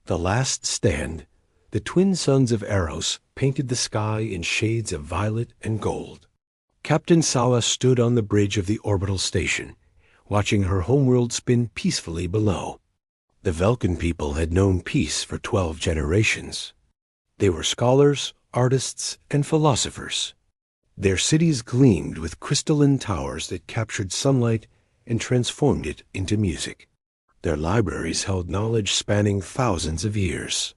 The Last Stand, the twin sons of Eros painted the sky in shades of violet and gold. Captain Sala stood on the bridge of the orbital station, watching her homeworld spin peacefully below. The Vulcan people had known peace for 12 generations. They were scholars, artists, and philosophers. Their cities gleamed with crystalline towers that captured sunlight and transformed it into music. Their libraries held knowledge spanning thousands of years.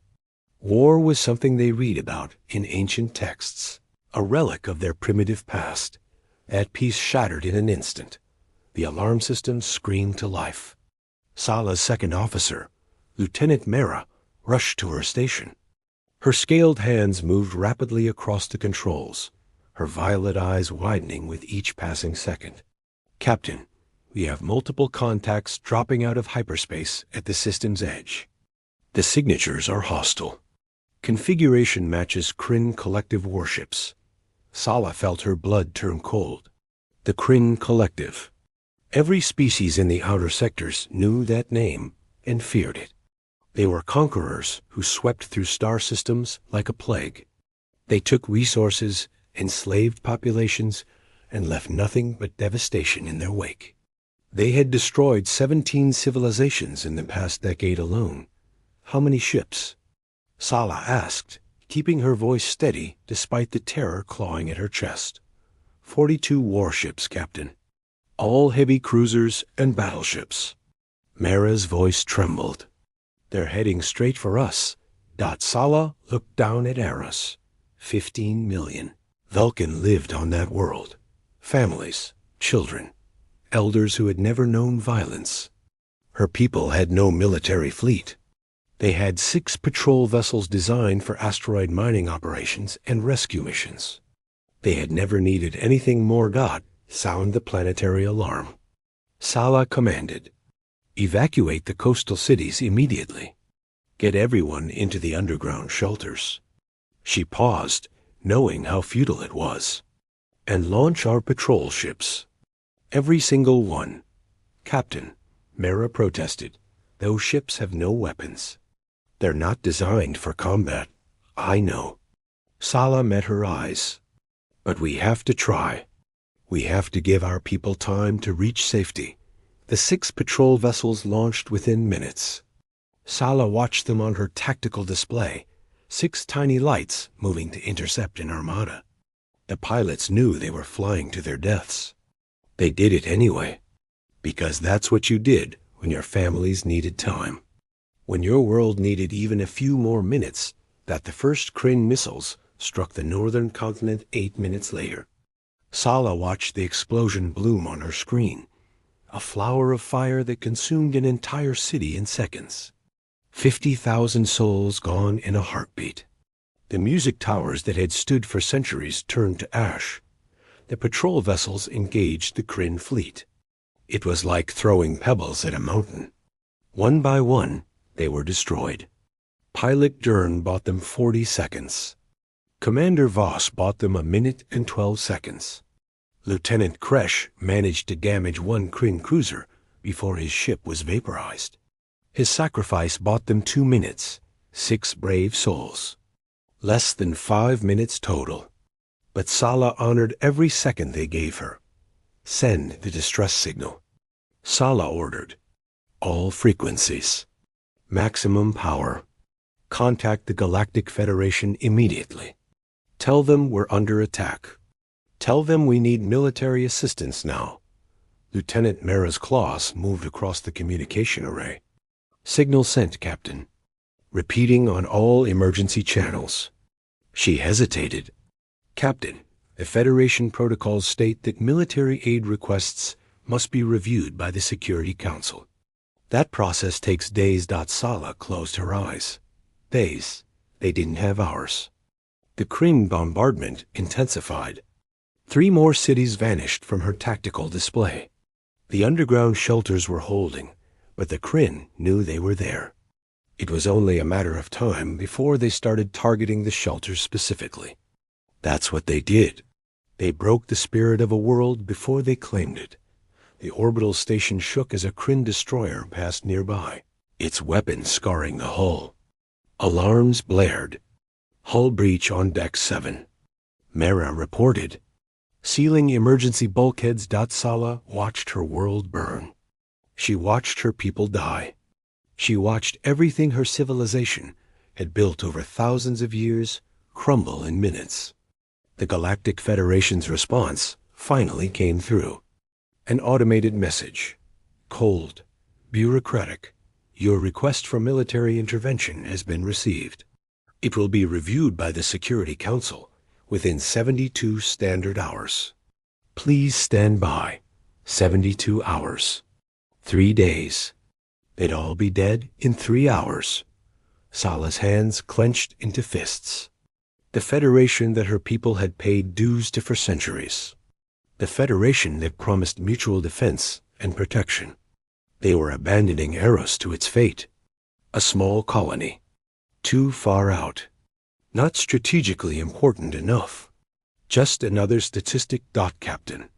War was something they read about in ancient texts, a relic of their primitive past. That peace shattered in an instant. The alarm system screamed to life. Sala's second officer, Lieutenant Mera, rushed to her station. Her scaled hands moved rapidly across the controls, her violet eyes widening with each passing second. Captain, we have multiple contacts dropping out of hyperspace at the system's edge. The signatures are hostile. Configuration matches Kryn Collective warships. Sala felt her blood turn cold. The Kryn Collective. Every species in the outer sectors knew that name and feared it. They were conquerors who swept through star systems like a plague. They took resources, enslaved populations, and left nothing but devastation in their wake. They had destroyed 17 civilizations in the past decade alone. How many ships? Sala asked, keeping her voice steady despite the terror clawing at her chest. 42 warships, Captain. All heavy cruisers and battleships. Mera's voice trembled. They're heading straight for us. Sala looked down at Eros. 15 million. Vulcan lived on that world. Families, children, elders who had never known violence. Her people had no military fleet. They had 6 patrol vessels designed for asteroid mining operations and rescue missions. They had never needed anything more. Sound the planetary alarm. Sala commanded, evacuate the coastal cities immediately. Get everyone into the underground shelters. She paused, knowing how futile it was. And launch our patrol ships. Every single one. Captain, Mera protested, those ships have no weapons. They're not designed for combat. I know. Sala met her eyes. But we have to try. We have to give our people time to reach safety. The 6 patrol vessels launched within minutes. Sala watched them on her tactical display, 6 tiny lights moving to intercept an armada. The pilots knew they were flying to their deaths. They did it anyway, because that's what you did when your families needed time. When your world needed even a few more minutes, that the first Kryn missiles struck the northern continent 8 minutes later. Sala watched the explosion bloom on her screen, a flower of fire that consumed an entire city in seconds. 50,000 souls gone in a heartbeat. The music towers that had stood for centuries turned to ash. The patrol vessels engaged the Kryn fleet. It was like throwing pebbles at a mountain. One by one, they were destroyed. Pilot Dern bought them 40 seconds. Commander Voss bought them 1 minute and 12 seconds. Lieutenant Kresh managed to damage 1 Kryn cruiser before his ship was vaporized. His sacrifice bought them 2 minutes, 6 brave souls. Less than 5 minutes total. But Sala honored every second they gave her. Send the distress signal. Sala ordered. All frequencies. Maximum power. Contact the Galactic Federation immediately. Tell them we're under attack. Tell them we need military assistance now. Lieutenant Mera's claws moved across the communication array. Signal sent, Captain. Repeating on all emergency channels. She hesitated. Captain, the Federation protocols state that military aid requests must be reviewed by the Security Council. That process takes days. Sala closed her eyes. Days. They didn't have hours. The Kryn bombardment intensified. 3 more cities vanished from her tactical display. The underground shelters were holding, but the Kryn knew they were there. It was only a matter of time before they started targeting the shelters specifically. That's what they did. They broke the spirit of a world before they claimed it. The orbital station shook as a Kryn destroyer passed nearby, its weapon scarring the hull. Alarms blared. Hull breach on deck 7. Mara reported. Sealing emergency bulkheads. Sala watched her world burn. She watched her people die. She watched everything her civilization had built over thousands of years crumble in minutes. The Galactic Federation's response finally came through. An automated message. Cold, bureaucratic. Your request for military intervention has been received. It will be reviewed by the Security Council within 72 standard hours. Please stand by. 72 hours. 3 days. They'd all be dead in 3 hours. Sala's hands clenched into fists. The Federation that her people had paid dues to for centuries. The Federation that promised mutual defense and protection. They were abandoning Eros to its fate. A small colony. Too far out. Not strategically important enough. Just another statistic. Captain.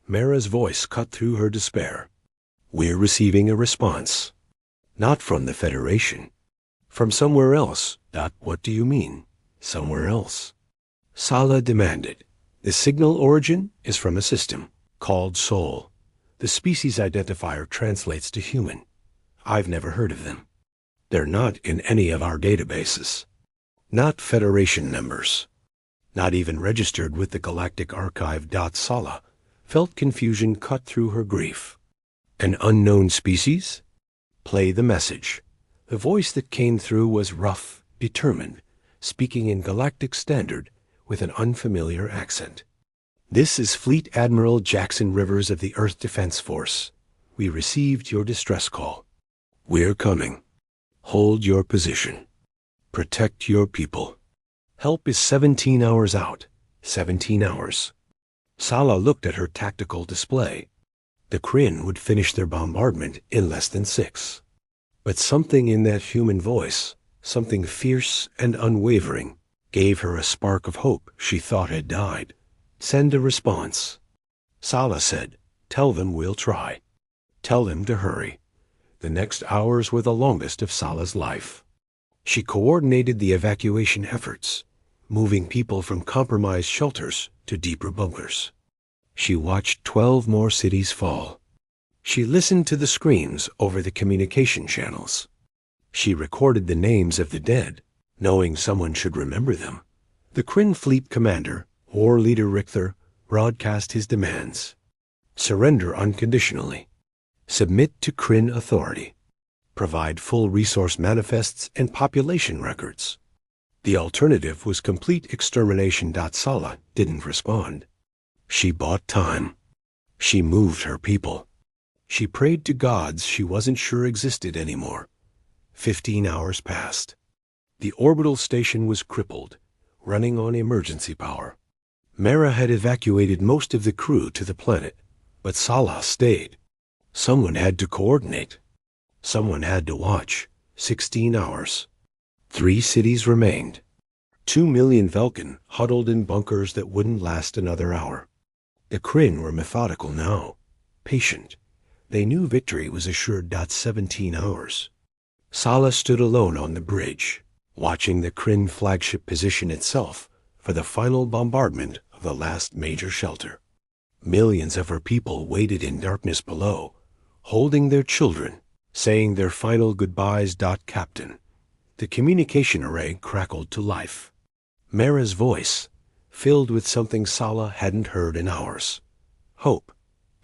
Mara's voice cut through her despair. We're receiving a response. Not from the Federation. From somewhere else. What do you mean, somewhere else? Sala demanded. The signal origin is from a system called Sol. The species identifier translates to human. I've never heard of them. They're not in any of our databases. Not Federation members. Not even registered with the Galactic Archive. Sala felt confusion cut through her grief. An unknown species? Play the message. The voice that came through was rough, determined, speaking in galactic standard with an unfamiliar accent. This is Fleet Admiral Jackson Rivers of the Earth Defense Force. We received your distress call. We're coming. Hold your position. Protect your people. Help is 17 hours out. 17 hours. Sala looked at her tactical display. The Kryn would finish their bombardment in less than 6. But something in that human voice, something fierce and unwavering, gave her a spark of hope she thought had died. Send a response. Sala said, tell them we'll try. Tell them to hurry. The next hours were the longest of Sala's life. She coordinated the evacuation efforts, moving people from compromised shelters to deeper bunkers. She watched 12 more cities fall. She listened to the screams over the communication channels. She recorded the names of the dead, knowing someone should remember them. The Kryn fleet commander, War Leader Richter, broadcast his demands. Surrender unconditionally. Submit to Kryn authority. Provide full resource manifests and population records. The alternative was complete extermination. Sala didn't respond. She bought time. She moved her people. She prayed to gods she wasn't sure existed anymore. 15 hours passed. The orbital station was crippled, running on emergency power. Mara had evacuated most of the crew to the planet, but Sala stayed. Someone had to coordinate. Someone had to watch. 16 hours. 3 cities remained. 2 million Vulcan huddled in bunkers that wouldn't last another hour. The Kryn were methodical now, patient. They knew victory was assured. 17 hours. Sala stood alone on the bridge, watching the Kryn flagship position itself for the final bombardment of the last major shelter. Millions of her people waited in darkness below, holding their children, saying their final goodbyes. Captain. The communication array crackled to life. Mara's voice, filled with something Sala hadn't heard in hours. Hope.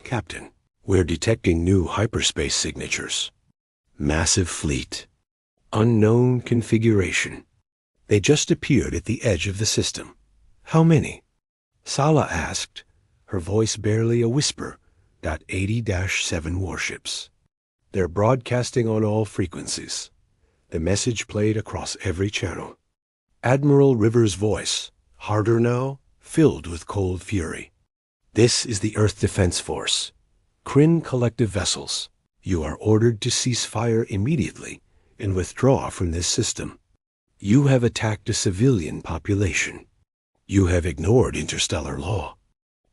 Captain. We're detecting new hyperspace signatures. Massive fleet. Unknown configuration. They just appeared at the edge of the system. How many? Sala asked, her voice barely a whisper. 80-7 warships. They're broadcasting on all frequencies. The message played across every channel. Admiral Rivers' voice, harder now, filled with cold fury. This is the Earth Defense Force. Kryn collective vessels. You are ordered to cease fire immediately and withdraw from this system. You have attacked a civilian population. You have ignored interstellar law.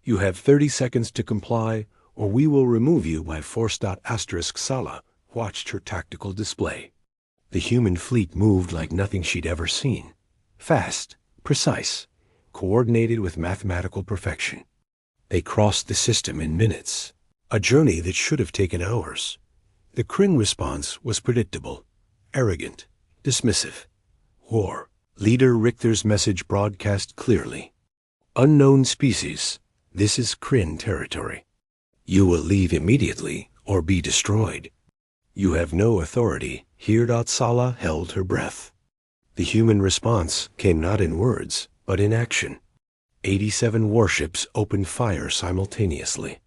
You have 30 seconds to comply, or we will remove you by force. Sala watched her tactical display. The human fleet moved like nothing she'd ever seen. Fast, precise, coordinated with mathematical perfection. They crossed the system in minutes, a journey that should have taken hours. The Kryn response was predictable, arrogant, dismissive. War. Leader Richter's message broadcast clearly. Unknown species, this is Kryn territory. You will leave immediately or be destroyed. You have no authority. Here. Sala held her breath. The human response came not in words, but in action. 87 warships opened fire simultaneously.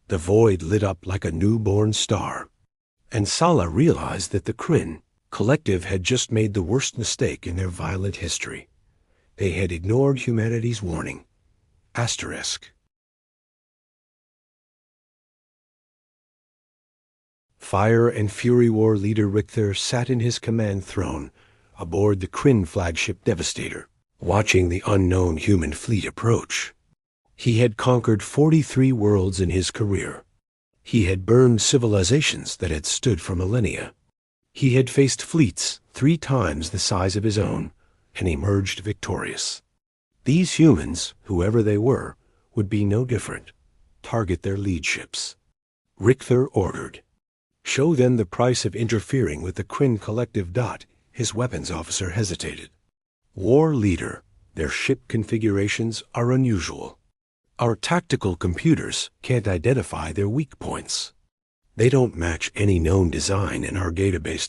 The void lit up like a newborn star. And Sala realized that the Kryn collective had just made the worst mistake in their violent history. They had ignored humanity's warning. Asterisk. Fire and Fury War leader Richter sat in his command throne aboard the Kryn flagship Devastator, watching the unknown human fleet approach. He had conquered 43 worlds in his career. He had burned civilizations that had stood for millennia. He had faced fleets 3 times the size of his own and emerged victorious. These humans, whoever they were, would be no different. Target their lead ships. Richter ordered. Show them the price of interfering with the Kryn collective. His weapons officer hesitated. War leader, their ship configurations are unusual. Our tactical computers can't identify their weak points. They don't match any known design in our database.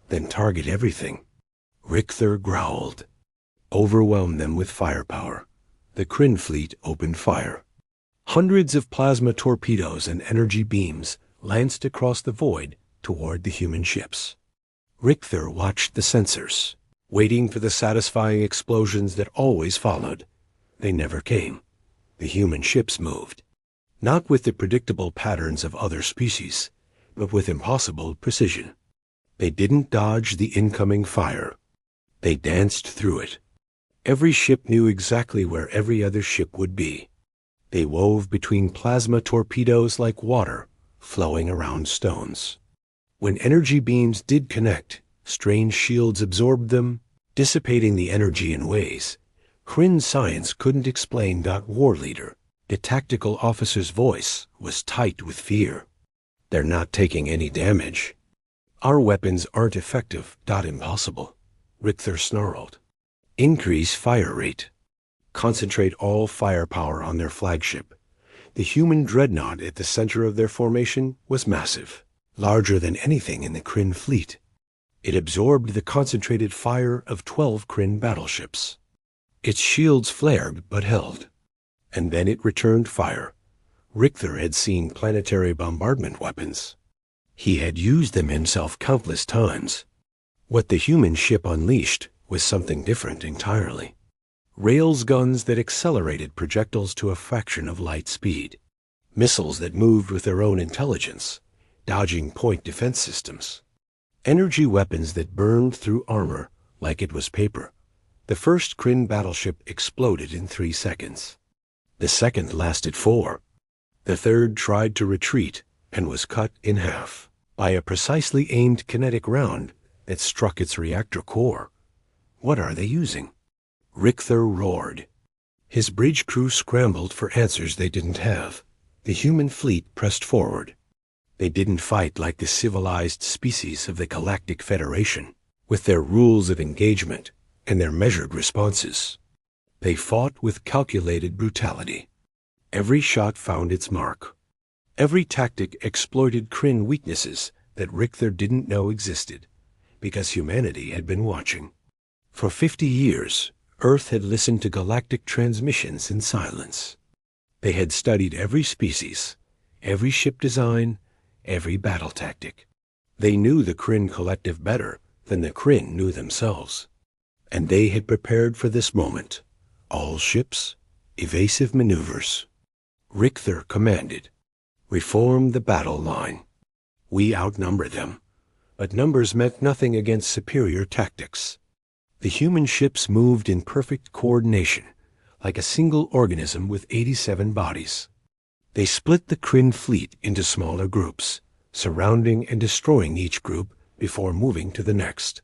Then target everything. Richter growled. Overwhelm them with firepower. The Kryn fleet opened fire. Hundreds of plasma torpedoes and energy beams lanced across the void toward the human ships. Richter watched the sensors, waiting for the satisfying explosions that always followed. They never came. The human ships moved, not with the predictable patterns of other species, but with impossible precision. They didn't dodge the incoming fire. They danced through it. Every ship knew exactly where every other ship would be. They wove between plasma torpedoes like water flowing around stones. When energy beams did connect, strange shields absorbed them, dissipating the energy in ways Kryn science couldn't explain. War leader, the tactical officer's voice was tight with fear. They're not taking any damage. Our weapons aren't effective. Impossible. Richter snarled. Increase fire rate. Concentrate all firepower on their flagship. The human dreadnought at the center of their formation was massive, larger than anything in the Kryn fleet. It absorbed the concentrated fire of 12 Kryn battleships. Its shields flared but held. And then it returned fire. Richter had seen planetary bombardment weapons. He had used them himself countless times. What the human ship unleashed was something different entirely. Rails guns that accelerated projectiles to a fraction of light speed. Missiles that moved with their own intelligence, dodging point defense systems. Energy weapons that burned through armor like it was paper. The first Kryn battleship exploded in 3 seconds. The second lasted 4. The third tried to retreat and was cut in half by a precisely aimed kinetic round that struck its reactor core. What are they using? Richter roared. His bridge crew scrambled for answers they didn't have. The human fleet pressed forward. They didn't fight like the civilized species of the Galactic Federation, with their rules of engagement and their measured responses. They fought with calculated brutality. Every shot found its mark. Every tactic exploited Kryn weaknesses that Richter didn't know existed, because humanity had been watching. For 50 years, Earth had listened to galactic transmissions in silence. They had studied every species, every ship design, every battle tactic. They knew the Kryn collective better than the Kryn knew themselves. And they had prepared for this moment. All ships, evasive maneuvers. Richter commanded, reform the battle line. We outnumber them, but numbers meant nothing against superior tactics. The human ships moved in perfect coordination, like a single organism with 87 bodies. They split the Kryn fleet into smaller groups, surrounding and destroying each group before moving to the next.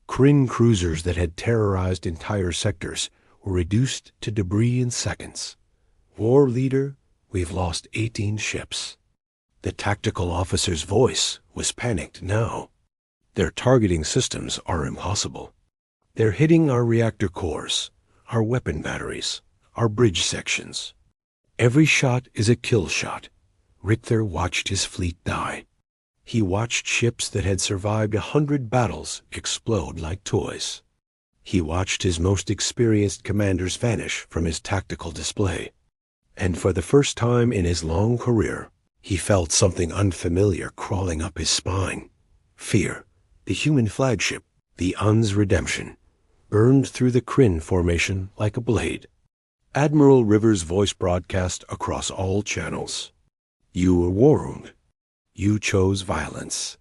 Kryn cruisers that had terrorized entire sectors were reduced to debris in seconds. War leader, we've lost 18 ships. The tactical officer's voice was panicked now. Their targeting systems are impossible. They're hitting our reactor cores, our weapon batteries, our bridge sections. Every shot is a kill shot. Richter watched his fleet die. He watched ships that had survived 100 battles explode like toys. He watched his most experienced commanders vanish from his tactical display. And for the first time in his long career, he felt something unfamiliar crawling up his spine. Fear. The human flagship, the Un's redemption, burned through the Kryn formation like a blade. Admiral Rivers' voice broadcast across all channels. You were warned. You chose violence.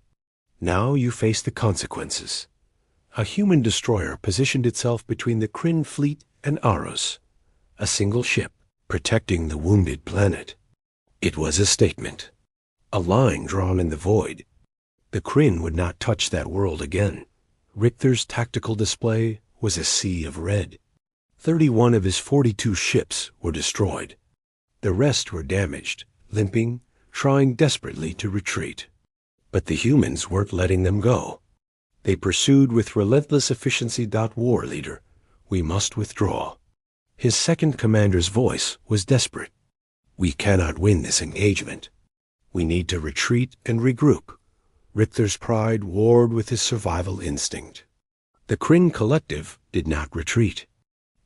Now you face the consequences. A human destroyer positioned itself between the Kryn fleet and Aros, a single ship protecting the wounded planet. It was a statement, a line drawn in the void. The Kryn would not touch that world again. Richter's tactical display was a sea of red. 31 of his 42 ships were destroyed. The rest were damaged, limping, trying desperately to retreat. But the humans weren't letting them go. They pursued with relentless efficiency. War leader, we must withdraw. His second commander's voice was desperate. We cannot win this engagement. We need to retreat and regroup. Richter's pride warred with his survival instinct. The Kryn collective did not retreat.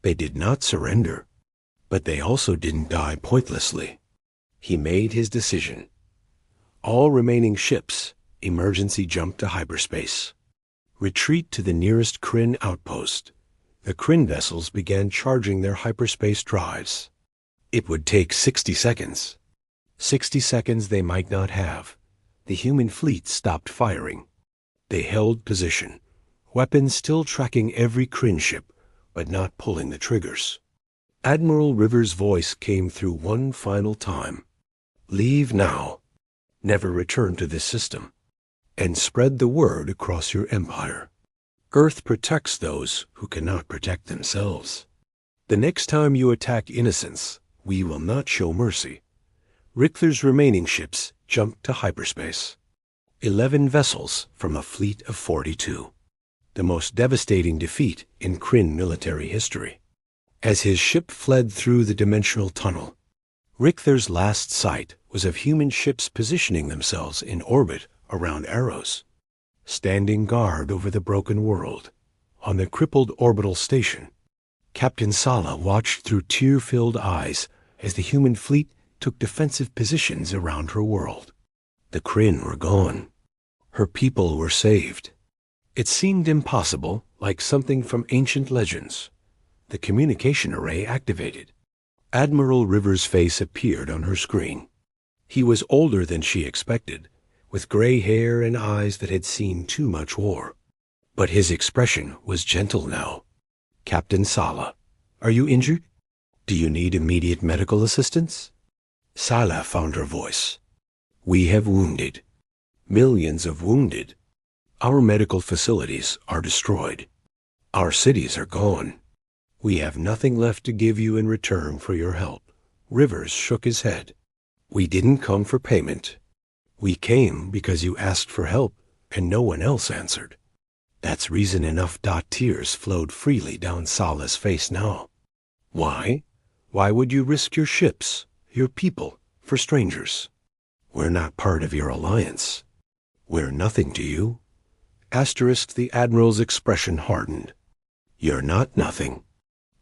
They did not surrender. But they also didn't die pointlessly. He made his decision. All remaining ships, emergency jump to hyperspace. Retreat to the nearest Kryn outpost. The Kryn vessels began charging their hyperspace drives. It would take 60 seconds. 60 seconds they might not have. The human fleet stopped firing. They held position, weapons still tracking every Kryn ship, but not pulling the triggers. Admiral Rivers' voice came through one final time. Leave now. Never return to this system. And spread the word across your empire. Earth protects those who cannot protect themselves. The next time you attack innocents, we will not show mercy. Richter's remaining ships jumped to hyperspace. 11 vessels from a fleet of 42. The most devastating defeat in Kryn military history. As his ship fled through the dimensional tunnel, Richter's last sight was of human ships positioning themselves in orbit around Aros, standing guard over the broken world. On the crippled orbital station, Captain Sala watched through tear-filled eyes as the human fleet took defensive positions around her world. The Kryn were gone. Her people were saved. It seemed impossible, like something from ancient legends. The communication array activated. Admiral Rivers' face appeared on her screen. He was older than she expected, with gray hair and eyes that had seen too much war. But his expression was gentle now. Captain Sala, are you injured? Do you need immediate medical assistance? Sala found her voice. We have wounded. Millions of wounded. Our medical facilities are destroyed. Our cities are gone. We have nothing left to give you in return for your help. Rivers shook his head. We didn't come for payment. We came because you asked for help and no one else answered. That's reason enough. Tears flowed freely down Sala's face now. Why? Why would you risk your ships, your people, for strangers? We're not part of your alliance. We're nothing to you. Asterisk, the Admiral's expression hardened. You're not nothing.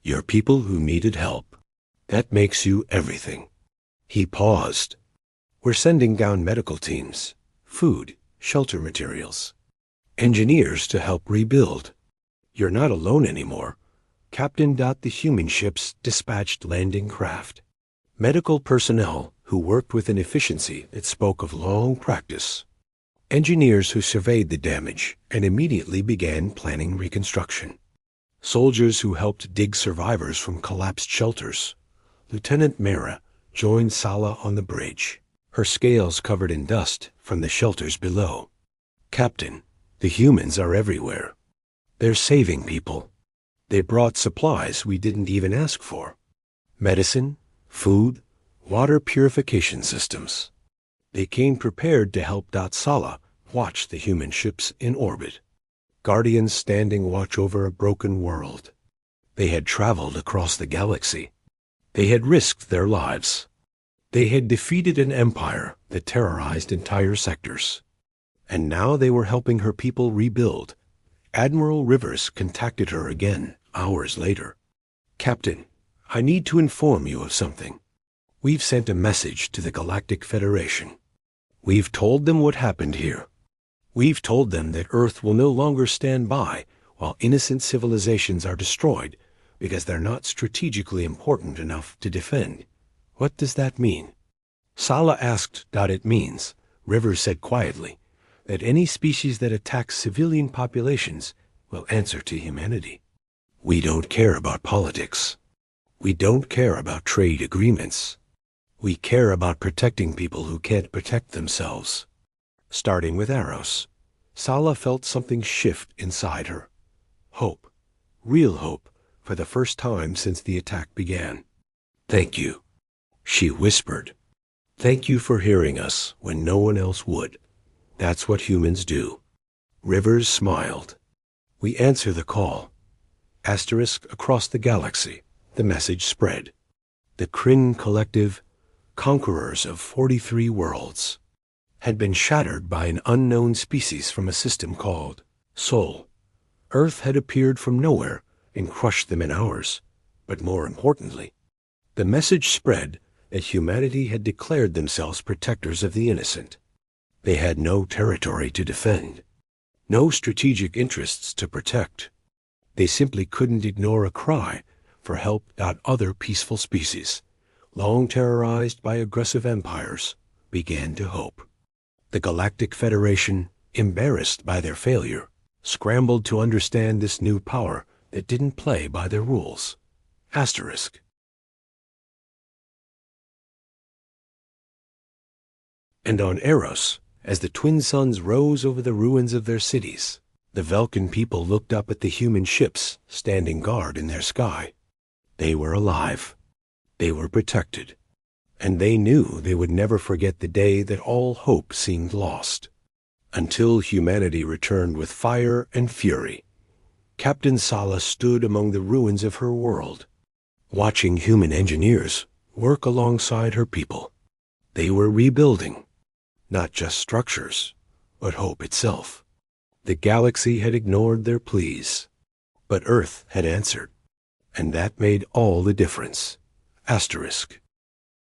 You're people who needed help. That makes you everything. He paused. We're sending down medical teams, food, shelter materials, engineers to help rebuild. You're not alone anymore. Captain. The human ships dispatched landing craft. Medical personnel who worked with an efficiency that spoke of long practice. Engineers who surveyed the damage and immediately began planning reconstruction. Soldiers who helped dig survivors from collapsed shelters. Lieutenant Mera joined Sala on the bridge, her scales covered in dust from the shelters below. Captain, The humans are everywhere. They're saving people. They brought supplies we didn't even ask for. Medicine, food, water purification systems. They came prepared to help Sala watch the human ships in orbit. Guardians standing watch over a broken world. They had traveled across the galaxy. They had risked their lives. They had defeated an empire that terrorized entire sectors. And now they were helping her people rebuild. Admiral Rivers contacted her again, hours later. "Captain, I need to inform you of something. We've sent a message to the Galactic Federation. We've told them what happened here. We've told them that Earth will no longer stand by while innocent civilizations are destroyed because they're not strategically important enough to defend." "What does that mean?" Sala asked. "It means," Rivers said quietly, "that any species that attacks civilian populations will answer to humanity. We don't care about politics. We don't care about trade agreements. We care about protecting people who can't protect themselves." Starting with Eros, Sala felt something shift inside her. Hope. Real hope, for the first time since the attack began. "Thank you," she whispered. "Thank you for hearing us when no one else would. That's what humans do." Rivers smiled. "We answer the call." Asterisk across the galaxy, the message spread. The Kryn Collective, conquerors of 43 worlds, had been shattered by an unknown species from a system called Sol. Earth had appeared from nowhere and crushed them in hours. But more importantly, the message spread that humanity had declared themselves protectors of the innocent. They had no territory to defend, no strategic interests to protect. They simply couldn't ignore a cry for help. Other peaceful species, long terrorized by aggressive empires, began to hope. The Galactic Federation, embarrassed by their failure, scrambled to understand this new power that didn't play by their rules. Asterisk. And on Eros, as the twin suns rose over the ruins of their cities, the Velkin people looked up at the human ships standing guard in their sky. They were alive. They were protected. And they knew they would never forget the day that all hope seemed lost. Until humanity returned with fire and fury, Captain Sala stood among the ruins of her world, watching human engineers work alongside her people. They were rebuilding, not just structures, but hope itself. The galaxy had ignored their pleas, but Earth had answered, and that made all the difference. Asterisk.